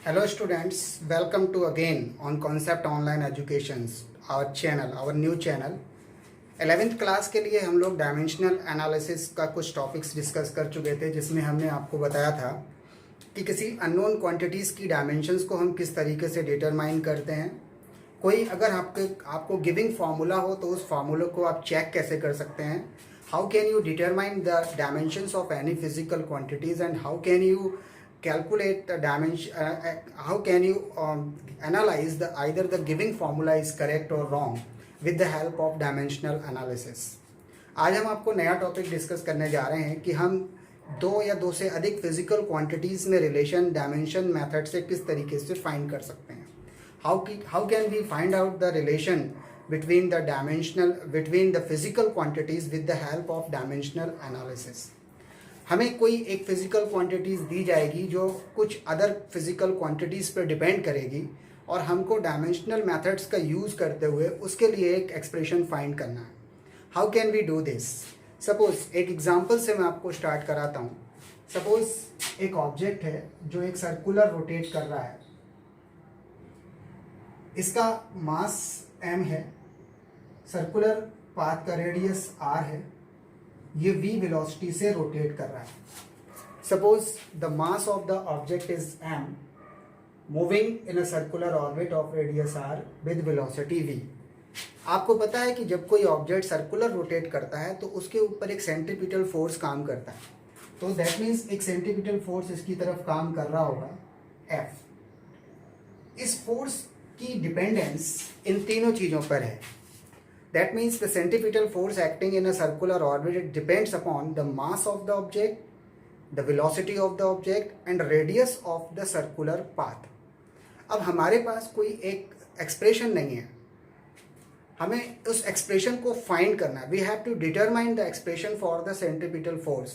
Hello students, welcome to again on Concept Online Educations, our channel, our new channel. 11th class के लिए हम लोग dimensional analysis का कुछ टॉपिक्स डिस्कस कर चुके थे, जिसमें हमने आपको बताया था कि किसी अननोन क्वांटिटीज़ की डायमेंशंस को हम किस तरीके से डिटरमाइन करते हैं। कोई अगर आपको गिविंग फार्मूला हो तो उस फार्मूले को आप चेक कैसे कर सकते हैं। How can you determine the dimensions of any physical quantities and how can you calculate the dimension, how can you analyze the either the giving formula is correct or wrong with the help of dimensional analysis. आज हम आपको नया topic discuss करने जा रहे हैं कि हम दो या दो से अधिक फिजिकल क्वांटिटीज़ में रिलेशन डायमेंशन मेथड से किस तरीके से फाइंड कर सकते हैं। How can we find out the relation between the physical quantities with the help of dimensional analysis. हमें कोई एक फिजिकल क्वांटिटीज़ दी जाएगी जो कुछ अदर फिजिकल क्वांटिटीज़ पर डिपेंड करेगी और हमको डायमेंशनल मेथड्स का यूज़ करते हुए उसके लिए एक एक्सप्रेशन फाइंड करना है। How can we do this? Suppose एक एग्जांपल से मैं आपको स्टार्ट कराता हूँ। सपोज एक ऑब्जेक्ट है जो एक सर्कुलर रोटेट कर रहा है, इसका मास m है, सर्कुलर पाथ का रेडियस r है, ये v वेलोसिटी से रोटेट कर रहा है। Suppose the mass of the object is m moving in a circular orbit of radius r with velocity v। आपको पता है कि जब कोई ऑब्जेक्ट सर्कुलर रोटेट करता है तो उसके ऊपर एक सेंट्रीपिटल फोर्स काम करता है, तो दैट मीन्स एक सेंट्रीपिटल फोर्स इसकी तरफ काम कर रहा होगा F। इस फोर्स की डिपेंडेंस इन तीनों चीज़ों पर है। That means the centripetal force acting in a circular orbit, it depends upon the mass of the object, the velocity of the object and radius of the circular path. अब हमारे पास कोई एक expression नहीं है, हमें उस एक्सप्रेशन को find करना है। We have to determine the expression for the centripetal force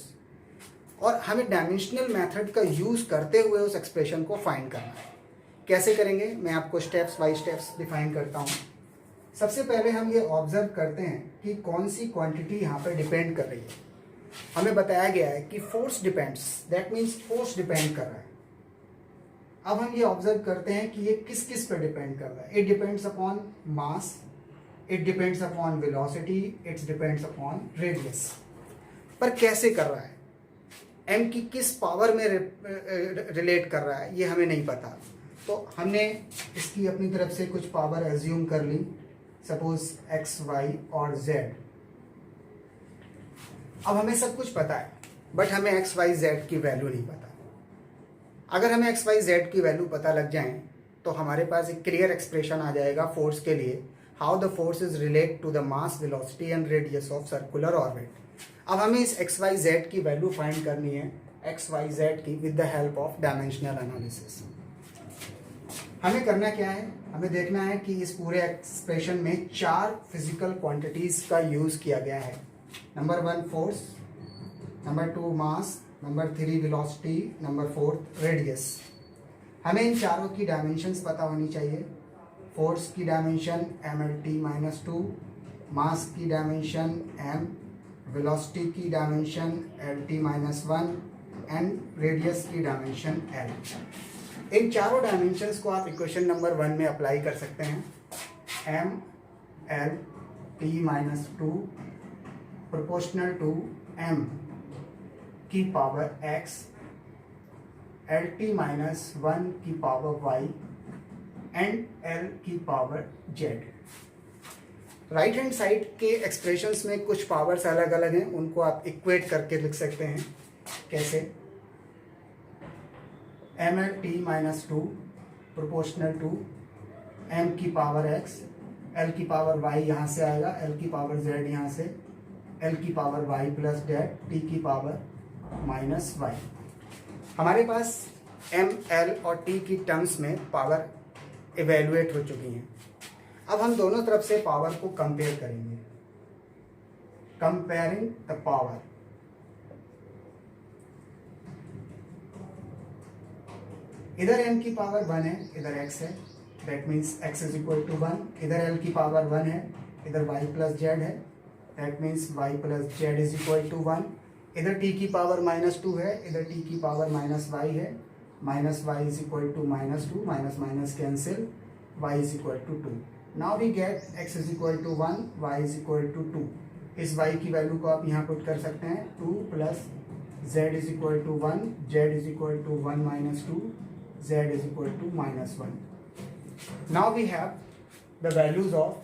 और हमें डायमेंशनल मेथड का यूज़ करते हुए उस एक्सप्रेशन को फाइंड करना है। कैसे करेंगे, मैं आपको स्टेप्स बाय स्टेप्स डिफाइन करता हूँ। सबसे पहले हम ये ऑब्जर्व करते हैं कि कौन सी क्वांटिटी यहाँ पर डिपेंड कर रही है। हमें बताया गया है कि force depends, that means force depend कर रहा है। अब हम ये ऑब्जर्व करते हैं कि ये किस किस पर डिपेंड कर रहा है। It depends upon mass, it depends upon velocity, it's depends upon radius. पर कैसे कर रहा है, एम की किस पावर में रिलेट कर रहा है, ये हमें नहीं पता। तो हमने इसकी अपनी तरफ से कुछ पावर एज्यूम कर ली, सपोज एक्स, वाई और जेड। अब हमें सब कुछ पता है, बट हमें एक्स, वाई, जेड की वैल्यू नहीं पता। अगर हमें एक्स, वाई, जेड की वैल्यू पता लग जाए तो हमारे पास एक क्लियर एक्सप्रेशन आ जाएगा फोर्स के लिए। How the force is relate to the mass, velocity and radius of circular orbit. अब हमें इस एक्स, वाई, जेड की वैल्यू फाइंड करनी है, एक्स, वाई, जेड की, with the help of dimensional analysis. हमें करना क्या है, हमें देखना है कि इस पूरे एक्सप्रेशन में चार फिजिकल क्वांटिटीज का यूज किया गया है। नंबर 1 फोर्स, नंबर 2 मास, नंबर 3 वेलोसिटी, नंबर 4 रेडियस। हमें इन चारों की डायमेंशंस पता होनी चाहिए। फोर्स की डायमेंशन mlt-2, मास की डायमेंशन m, वेलोसिटी की डायमेंशन lt-1 एंड रेडियस की डायमेंशन l। इन चारों डायमेंशंस को आप इक्वेशन नंबर 1 में अप्लाई कर सकते हैं। mlt-2 प्रोपोर्शनल टू m की पावर x, lt-1 की पावर y एंड l की power z। Right hand side के एक्सप्रेशंस में कुछ पावर्स अलग अलग हैं, उनको आप इक्वेट करके लिख सकते हैं। कैसे, mlt-2 प्रोपोर्शनल टू m की पावर x, l की पावर y यहाँ से आएगा, l की पावर z यहाँ से, l की power y plus z, t की पावर माइनस y। हमारे पास m, l और t की टर्म्स में पावर इवेल्युएट हो चुकी हैं। अब हम दोनों तरफ से पावर को कंपेयर करेंगे। कंपेयरिंग द पावर, इधर m की पावर 1 है, इधर x है, that means x is equal to 1। इधर l की पावर 1 है, इधर y प्लस z है, that means y plus z is equal to 1। इधर t की पावर -2 है, इधर t की पावर -y है, minus y is equal to minus 2, minus minus cancel, y is equal to 2. Now we get x is equal to 1, y is equal to 2. इस y की value को आप यहाँ पुट कर सकते हैं 2 plus z is equal to 1, z is equal to 1 minus 2, z is equal to minus 1. Now we have the values of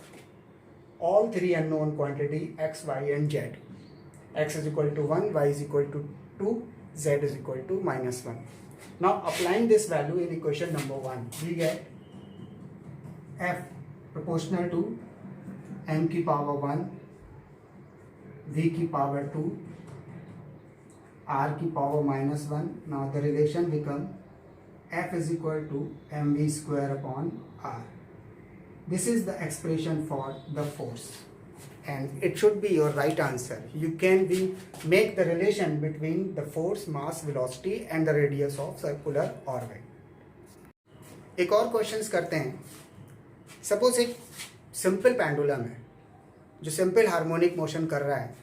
all three unknown quantity x, y and z. X is equal to 1, y is equal to 2, z is equal to minus 1. Now applying this value in equation number 1, we get f proportional to m की power 1, v की power 2, r की power minus 1. Now the relation become f is equal to mv square upon r. This is the expression for the force and it should be your right answer. You can make the relation between the force, mass, velocity and the radius of circular orbit. एक और questions करते हैं. Suppose एक simple pendulum है जो simple harmonic motion कर रहा है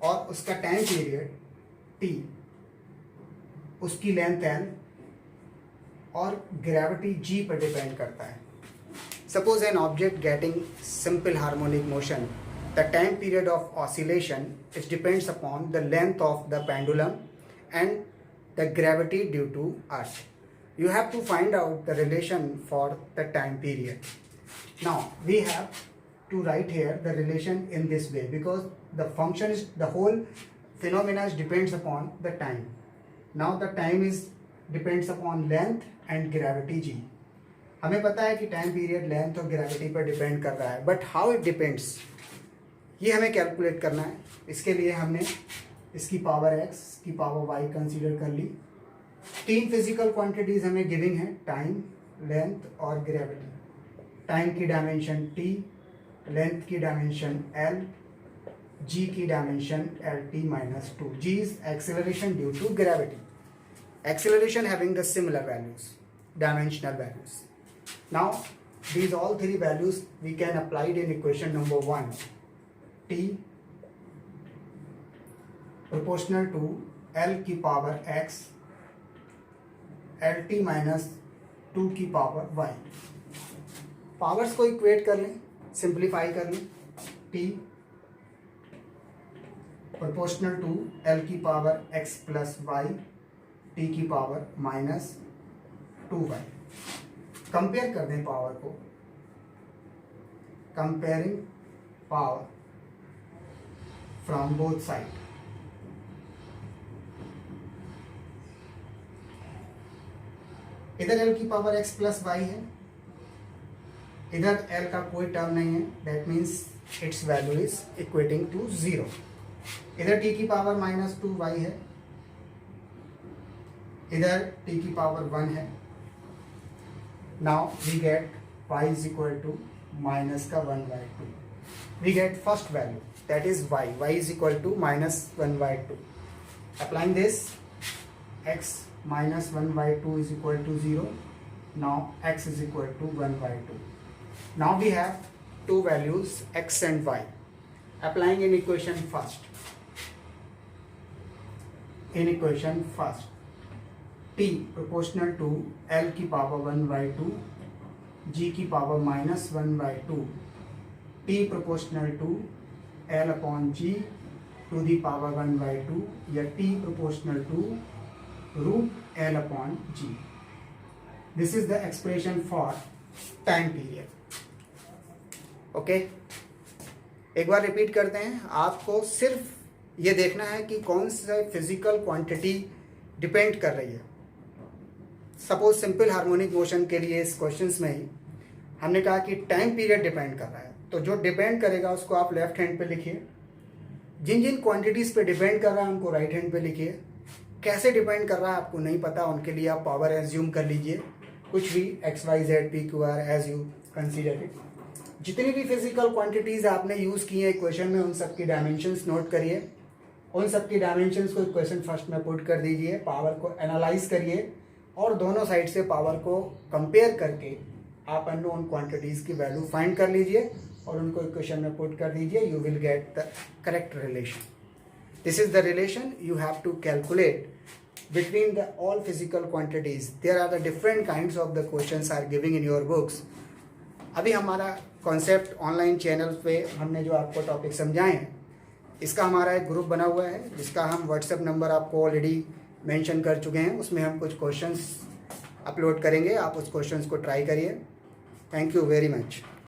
और उसका टाइम पीरियड t, उसकी लेंथ l और ग्रेविटी g पर डिपेंड करता है. Suppose an object getting simple harmonic motion, the time period of oscillation it depends upon the length of the pendulum and the gravity due to earth. You have to find out the relation for the time period. Now we have to write here the relation in this way because the function is the whole phenomena depends upon the time. Now the time is depends upon length and gravity g. हमें पता है कि time period length और gravity पर depend कर रहा है, but how it depends ये हमें कैलकुलेट करना है. इसके लिए हमने इसकी पावर x की पावर y कंसीडर कर ली. तीन फिजिकल क्वांटिटीज हमें गिविंग है, टाइम, लेंथ और ग्रेविटी. टाइम की डायमेंशन t, लेंथ की डायमेंशन l, g की dimension lt minus 2. g is acceleration due to gravity. Acceleration having the similar values, dimensional values. Now these all three values we can apply it in equation number 1. T proportional to L की power x, Lt minus 2 की power y. Powers को equate कर लें, simplify कर लें. T proportional to L की power x plus y, T की power minus 2y. Compare कर दें पावर को. Comparing power from both side. इधर l की पावर x प्लस y है, इधर l का कोई टर्म नहीं है, that means its value is equating to 0. इधर t की पावर माइनस 2y है, इधर t की पावर 1 है. Now we get y is equal to minus का 1 by 2. We get first value, that is y. Y is equal to minus 1 by 2. Applying this, x minus 1 by 2 is equal to 0. Now x is equal to 1 by 2. Now we have two values x and y. Applying in equation first. In equation first, t proportional to L की power 1 by 2, g की power minus 1 by 2, t proportional to L upon g to the power 1 by 2 या t proportional to root L upon g. This is the expression for time period. Okay? एक बार repeat करते हैं. आपको सिर्फ ये देखना है कि कौन सा फिजिकल क्वांटिटी डिपेंड कर रही है. सपोज सिंपल हार्मोनिक मोशन के लिए इस क्वेश्चंस में ही हमने कहा कि टाइम पीरियड डिपेंड कर रहा है, तो जो डिपेंड करेगा उसको आप लेफ्ट हैंड पे लिखिए. जिन जिन क्वांटिटीज़ पे डिपेंड कर रहा है उनको राइट हैंड पे लिखिए. कैसे डिपेंड कर रहा है आपको नहीं पता, उनके लिए आप पावर एज्यूम कर लीजिए, कुछ भी x y z p q r as you consider it. जितनी भी फिजिकल क्वांटिटीज़ आपने यूज़ की है इक्वेशन में उन सब की डायमेंशंस नोट करिए. उन सब की डायमेंशंस को इक्वेशन फर्स्ट में पुट कर दीजिए. पावर को एनालाइज करिए और दोनों साइड से पावर को कंपेयर करके आप अननोन क्वांटिटीज़ की वैल्यू फाइंड कर लीजिए और उनको इक्वेशन में पुट कर दीजिए. You will get the correct relation. This is the relation. You have to calculate between the all physical quantities. There are the different kinds of the questions are giving in your books. अभी हमारा concept online channel पे हमने जो आपको topic समझाए हैं, इसका हमारा एक ग्रुप बना हुआ है जिसका हम व्हाट्सएप नंबर आपको ऑलरेडी मेंशन कर चुके हैं. उसमें हम कुछ क्वेश्चंस अपलोड करेंगे, आप उस क्वेश्चंस को ट्राई करिए. Thank you very much.